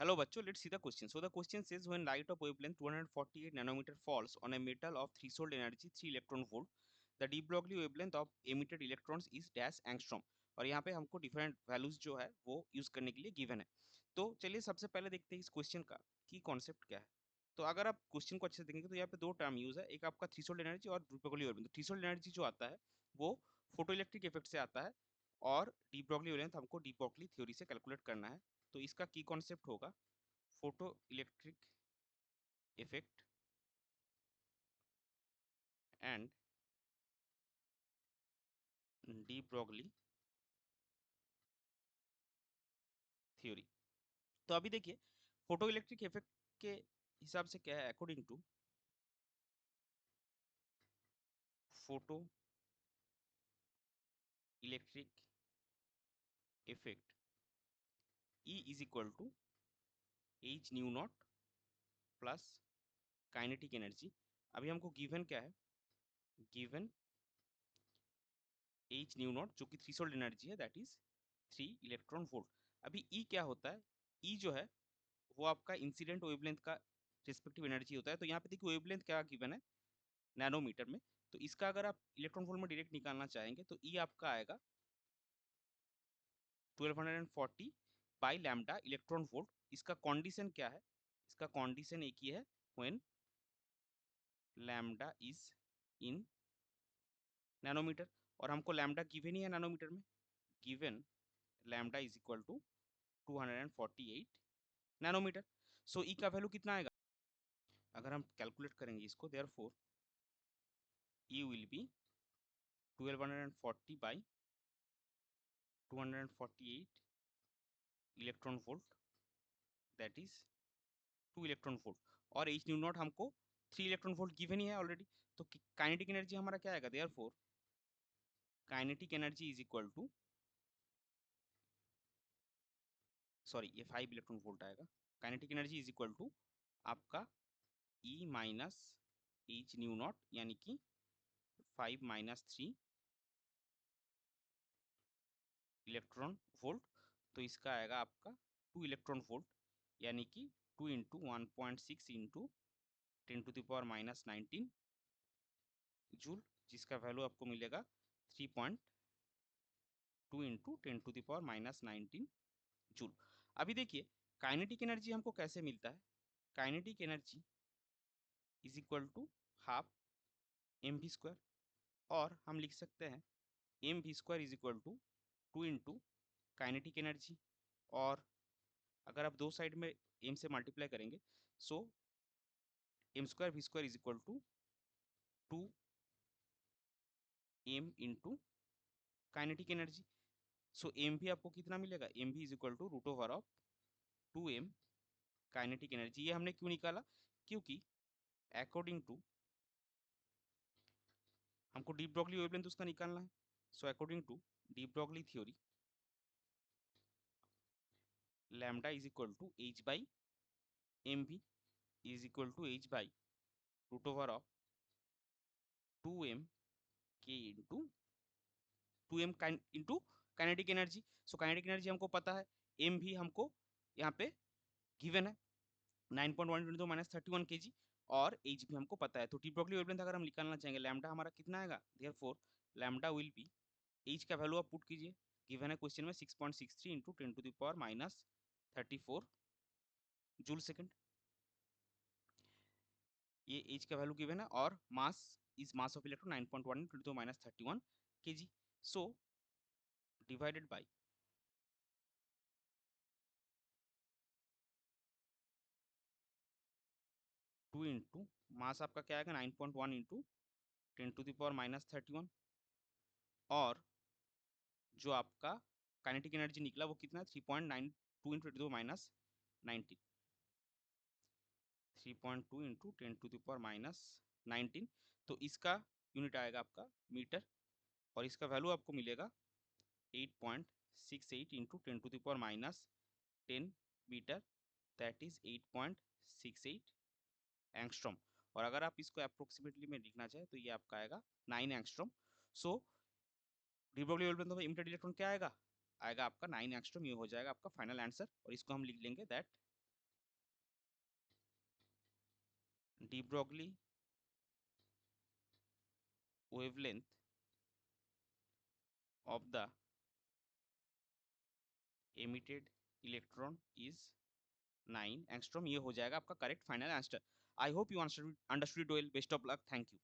Hello bachcho, let's see the question. So the question says when light of wavelength 248 nanometer falls on a metal of threshold energy 3 electron volt, the de Broglie wavelength of emitted electrons is dash angstrom. और यहाँ पे हमको different values जो है वो use करने के लिए गिवन है. तो चलिए सबसे पहले देखते हैं इस क्वेश्चन का की कॉन्सेप्ट क्या है. तो अगर आप क्वेश्चन को अच्छे से देखेंगे तो यहाँ पे दो टर्म यूज है, एक आपका थ्रेशोल्ड एनर्जी और de Broglie wavelength. Threshold energy जो आता है वो फोटो इलेक्ट्रिक इफेक्ट से आता है और de Broglie wavelength हमको de Broglie थ्योरी से कैलकुलेट करना है. तो इसका की कॉन्सेप्ट होगा photo electric effect and D Broglie theory. तो अभी देखिए फोटो इलेक्ट्रिक इफेक्ट के हिसाब से क्या है, according to photo electric effect E is equal to h nu naught plus kinetic energy. अभी हमको गिवन क्या है, गिवन एच न्यू नॉट जो कि थ्रेशोल्ड एनर्जी है दैट इज 3 इलेक्ट्रॉन वोल्ट. अभी E क्या होता है, E जो है वो आपका इंसिडेंट वेवलेंथ का रिस्पेक्टिव एनर्जी होता है. तो यहाँ पे देखिए वेवलेंथ क्या गिवन है नैनोमीटर में. तो इसका अगर आप इलेक्ट्रॉन वोल्ट में डायरेक्ट निकालना चाहेंगे तो ई आपका आएगा 1240 बाई लैम्डा इलेक्ट्रॉन वोल्ट. इसका कंडीशन क्या है, इसका कंडीशन एक ही है, when lambda is in nanometre. और हमको लैम्डा गिवन ही है नैनोमीटर में, given lambda is equal to 248 nanometre. So E का वैल्यू कितना आएगा, अगर हम कैलकुलेट करेंगे इसको, therefore E will be 1240 by 248 electron volt that is 2 electron volt. और एच न्यू नॉट हमको 3 इलेक्ट्रॉन वोल्ट गिवन ही है ऑलरेडी. तो काइनेटिक एनर्जी हमारा क्या आएगा, therefore kinetic energy is equal to, sorry ये 5 इलेक्ट्रॉन वोल्ट आएगा. Kinetic energy is equal to आपका E minus h nu naught यानी कि 5 माइनस 3 इलेक्ट्रॉन वोल्ट. तो इसका आएगा आपका 2 इलेक्ट्रॉन वोल्ट यानी कि 2 इंटू 1.6 इंटू 10⁻⁻19 जूल, जिसका वैल्यू आपको मिलेगा 3.2 इंटू 10⁻⁻19 जूल. अभी देखिए काइनेटिक एनर्जी हमको कैसे मिलता है, kinetic energy is equal to half m v square. और हम लिख सकते हैं m v square is equal to 2 into kinetic energy. और अगर आप दो साइड में एम से मल्टीप्लाई करेंगे so M square V square is equal to 2 M into kinetic energy. So M भी आपको कितना मिलेगा, एम भी is equal to root over of 2m kinetic energy. ये हमने क्यों निकाला, क्योंकि अकॉर्डिंग टू हमको डी ब्रॉगली वेवलेंथ उसका निकालना है. So according to de Broglie theory lambda is equal to H by M भी is equal to H by root over of 2m के into 2m into kinetic energy. So kinetic energy हमको पता है, M भी हमको यहाँ पे given है 9.1 माइनस 31 kg. और एच भी हमको पता है. तो डी ब्रॉगली वेवलेंथ अगर हम निकालना चाहेंगे लैम्डा हमारा कितना आएगा, therefore lambda will be, H का वैल्यू आप पुट कीजिए, गिवन है क्वेश्चन में 6.63 इंटू 10⁻⁻34 जूल सेकंड. ये एच का वैल्यू गिवन है और mass is mass of electron 9.1 into minus 31 kg. So divided by 2 into mass आपका क्या आएगा 9.1 इंटू 10⁻⁻31. और जो आपका काइनेटिक एनर्जी निकला वो कितना, 3.92 इंटू 10⁻19, 3.2 इंटू 10⁻19. तो इसका यूनिट आएगा आपका मीटर. और इसका वैल्यू आपको मिलेगा 8.68 into 10⁻10 metre, that is 8.68 angstrom. और अगर आप इसको अप्रोक्सीमेटली में लिखना चाहे तो ये आपका आएगा 9 angstrom. So D Broglie wavelength of emitted electron क्या आएगा, आएगा आपका 9 एंगस्ट्रॉम. ये हो जाएगा आपका फाइनल आंसर. और इसको हम लिख लेंगे that de Broglie wavelength of the emitted electron is 9 angstrom. ये हो जाएगा आपका correct final answer. I hope you understood it well. Best of luck. Thank you.